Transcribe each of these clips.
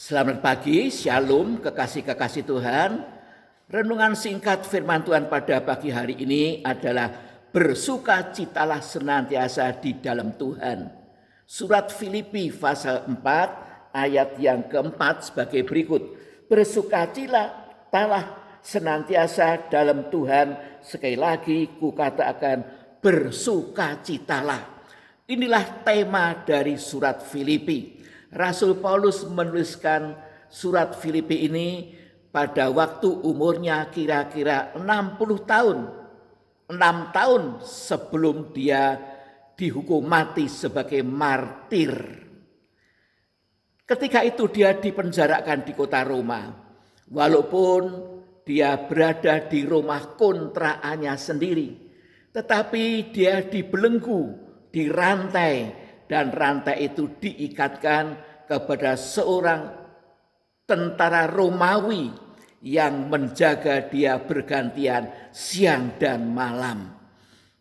Selamat pagi, shalom, kekasih-kekasih Tuhan. Renungan singkat firman Tuhan pada pagi hari ini adalah bersukacitalah senantiasa di dalam Tuhan. Surat Filipi pasal 4 ayat yang keempat sebagai berikut. Bersukacitalah senantiasa dalam Tuhan. Sekali lagi kukatakan bersukacitalah. Inilah tema dari surat Filipi. Rasul Paulus menuliskan surat Filipi ini pada waktu umurnya kira-kira 60 tahun. 6 tahun sebelum dia dihukum mati sebagai martir. Ketika itu dia dipenjarakan di kota Roma. Walaupun dia berada di rumah kontraannya sendiri. Tetapi dia dibelenggu, dirantai. Dan rantai itu diikatkan kepada seorang tentara Romawi yang menjaga dia bergantian siang dan malam.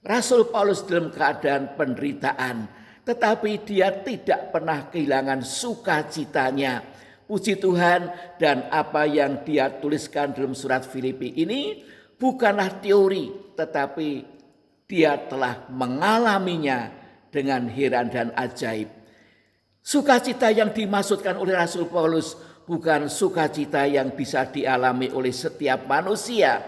Rasul Paulus dalam keadaan penderitaan, tetapi dia tidak pernah kehilangan sukacitanya. Puji Tuhan, dan apa yang dia tuliskan dalam surat Filipi ini bukanlah teori, tetapi dia telah mengalaminya dengan heran dan ajaib. Sukacita yang dimaksudkan oleh Rasul Paulus bukan sukacita yang bisa dialami oleh setiap manusia,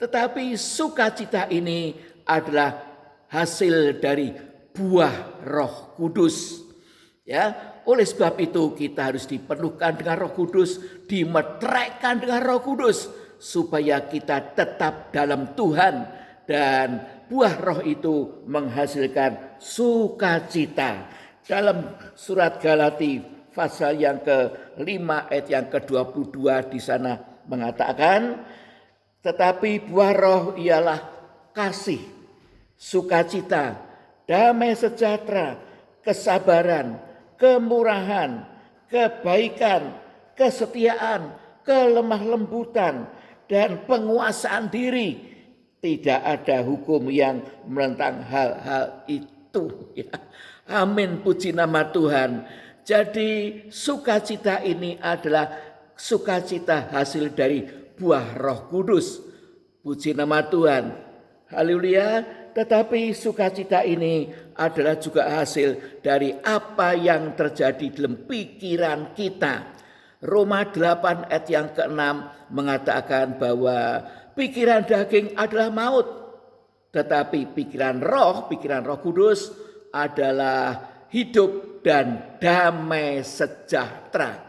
tetapi sukacita ini adalah hasil dari buah Roh Kudus. Ya, oleh sebab itu kita harus dipenuhkan dengan Roh Kudus, dimetrekkan dengan Roh Kudus supaya kita tetap dalam Tuhan, dan buah roh itu menghasilkan sukacita. Dalam surat Galati pasal yang ke-5 ayat yang ke-22 di sana mengatakan, tetapi buah roh ialah kasih, sukacita, damai sejahtera, kesabaran, kemurahan, kebaikan, kesetiaan, kelemah lembutan, dan penguasaan diri. Tidak ada hukum yang menentang hal-hal itu. Ya. Amin, puji nama Tuhan. Jadi sukacita ini adalah sukacita hasil dari buah Roh Kudus. Puji nama Tuhan. Haleluya. Tetapi sukacita ini adalah juga hasil dari apa yang terjadi dalam pikiran kita. Roma 8 ayat yang ke-6 mengatakan bahwa pikiran daging adalah maut, tetapi pikiran Roh Kudus adalah hidup dan damai sejahtera.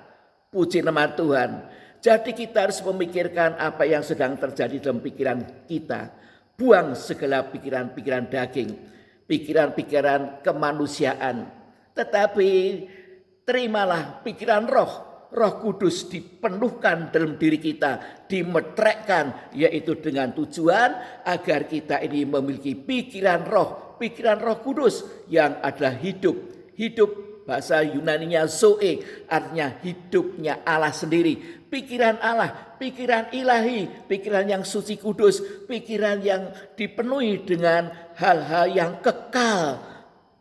Puji nama Tuhan. Jadi kita harus memikirkan apa yang sedang terjadi dalam pikiran kita. Buang segala pikiran-pikiran daging, pikiran-pikiran kemanusiaan. Tetapi terimalah pikiran Roh Kudus dipenuhkan dalam diri kita, dimetrekkan, yaitu dengan tujuan agar kita ini memiliki pikiran Roh Kudus yang adalah hidup. Hidup bahasa Yunaninya zoe, artinya hidupnya Allah sendiri. Pikiran Allah, pikiran ilahi, pikiran yang suci kudus, pikiran yang dipenuhi dengan hal-hal yang kekal.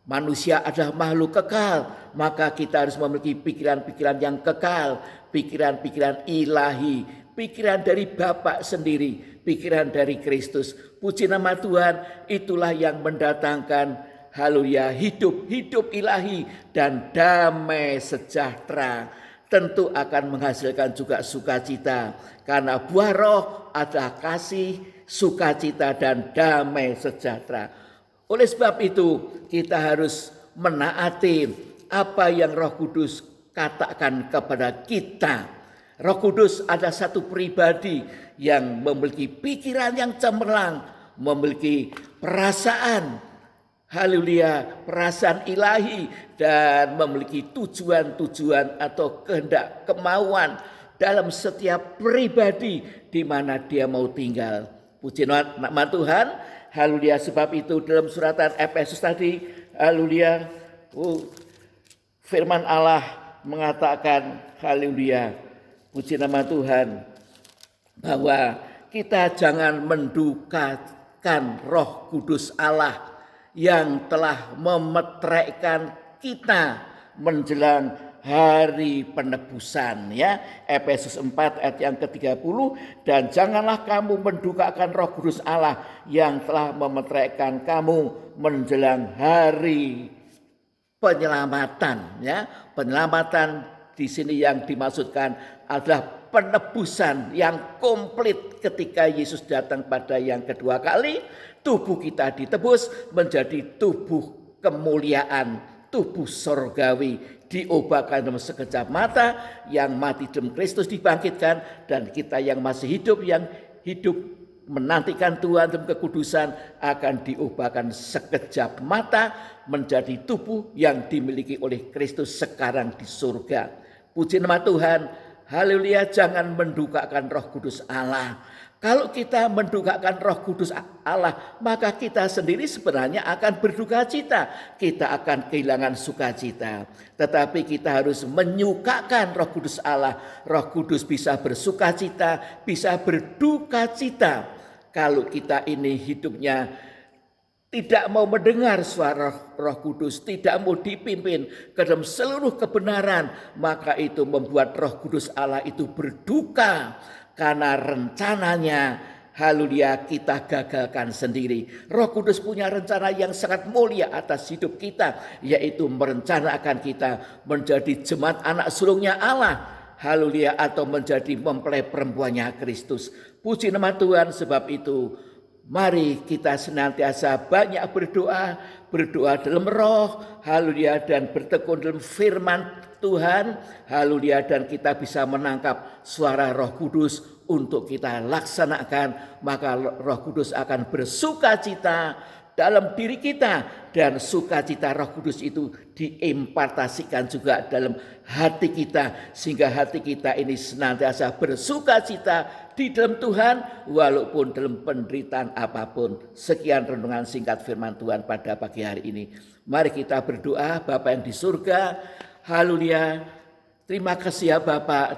Manusia adalah makhluk kekal, maka kita harus memiliki pikiran-pikiran yang kekal, pikiran-pikiran ilahi, pikiran dari Bapa sendiri, pikiran dari Kristus. Puji nama Tuhan, itulah yang mendatangkan haleluya hidup ilahi dan damai sejahtera. Tentu akan menghasilkan juga sukacita, karena buah roh adalah kasih, sukacita, dan damai sejahtera. Oleh sebab itu kita harus menaati apa yang Roh Kudus katakan kepada kita. Roh Kudus adalah satu pribadi yang memiliki pikiran yang cemerlang, memiliki perasaan, haleluya, perasaan ilahi, dan memiliki tujuan-tujuan atau kehendak, kemauan dalam setiap pribadi di mana dia mau tinggal. Puji nama Tuhan. Haleluya, sebab itu dalam suratan Efesus tadi, haleluya, firman Allah mengatakan, haleluya, puji nama Tuhan, bahwa kita jangan mendukakan Roh Kudus Allah yang telah memetrekkan kita menjelang hari penebusan, ya. Efesus 4 ayat yang ke-30, dan janganlah kamu mendukakan Roh Kudus Allah yang telah memeteraikan kamu menjelang hari penyelamatan, ya. Penyelamatan di sini yang dimaksudkan adalah penebusan yang komplit ketika Yesus datang pada yang kedua kali. Tubuh kita ditebus menjadi tubuh kemuliaan, tubuh sorgawi, diubahkan dalam sekejap mata. Yang mati dalam Kristus dibangkitkan, dan kita yang masih hidup, yang hidup menantikan Tuhan dalam kekudusan, akan diubahkan sekejap mata menjadi tubuh yang dimiliki oleh Kristus sekarang di surga. Puji nama Tuhan. Haleluya, jangan mendukakan Roh Kudus Allah. Kalau kita mendukakan Roh Kudus Allah, maka kita sendiri sebenarnya akan berduka cita. Kita akan kehilangan sukacita. Tetapi kita harus menyukakan Roh Kudus Allah. Roh Kudus bisa bersukacita, bisa berduka cita. Kalau kita ini hidupnya tidak mau mendengar suara Roh Kudus, tidak mau dipimpin ke dalam seluruh kebenaran, maka itu membuat Roh Kudus Allah itu berduka, karena rencananya, haleluya, kita gagalkan sendiri. Roh Kudus punya rencana yang sangat mulia atas hidup kita, yaitu merencanakan kita menjadi jemaat anak sulungnya Allah, haleluya, atau menjadi mempelai perempuannya Kristus. Puji nama Tuhan. Sebab itu mari kita senantiasa banyak berdoa, berdoa dalam roh, haleluya, dan bertekun dalam firman Tuhan, haleluya, dan kita bisa menangkap suara Roh Kudus untuk kita laksanakan, maka Roh Kudus akan bersukacita dalam diri kita, dan sukacita Roh Kudus itu diimpartasikan juga dalam hati kita, sehingga hati kita ini senantiasa bersukacita di dalam Tuhan walaupun dalam penderitaan apapun. Sekian renungan singkat firman Tuhan pada pagi hari ini. Mari kita berdoa. Bapa yang di surga, haleluya, terima kasih ya Bapa,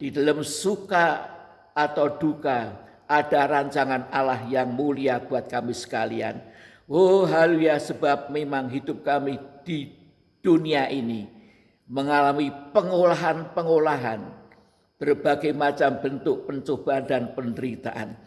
di dalam suka atau duka ada rancangan Allah yang mulia buat kami sekalian. Oh haleluya, sebab memang hidup kami di dunia ini mengalami pengolahan, berbagai macam bentuk pencobaan dan penderitaan.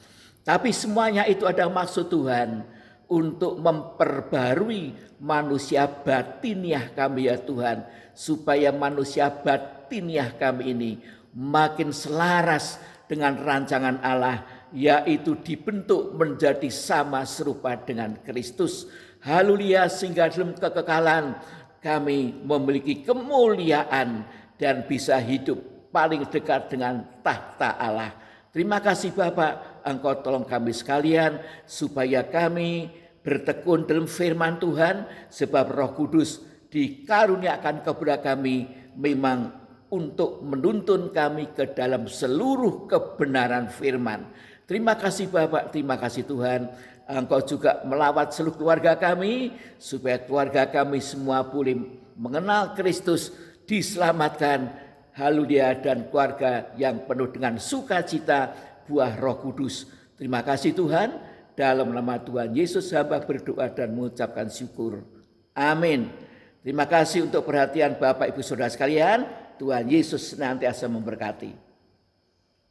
Tapi semuanya itu ada maksud Tuhan untuk memperbarui manusia batiniah kami ya Tuhan. Supaya manusia batiniah kami ini makin selaras dengan rancangan Allah, yaitu dibentuk menjadi sama serupa dengan Kristus. Haleluya, sehingga dalam kekekalan kami memiliki kemuliaan dan bisa hidup paling dekat dengan tahta Allah. Terima kasih Bapak, Engkau tolong kami sekalian supaya kami bertekun dalam firman Tuhan, sebab Roh Kudus dikaruniakan kepada kami memang untuk menuntun kami ke dalam seluruh kebenaran firman. Terima kasih Bapak, terima kasih Tuhan. Engkau juga melawat seluruh keluarga kami, supaya keluarga kami semua boleh mengenal Kristus, diselamatkan, haleluya, dan keluarga yang penuh dengan sukacita buah Roh Kudus. Terima kasih Tuhan. Dalam nama Tuhan Yesus hamba berdoa dan mengucapkan syukur. Amin. Terima kasih untuk perhatian Bapak Ibu Saudara sekalian. Tuhan Yesus senantiasa memberkati.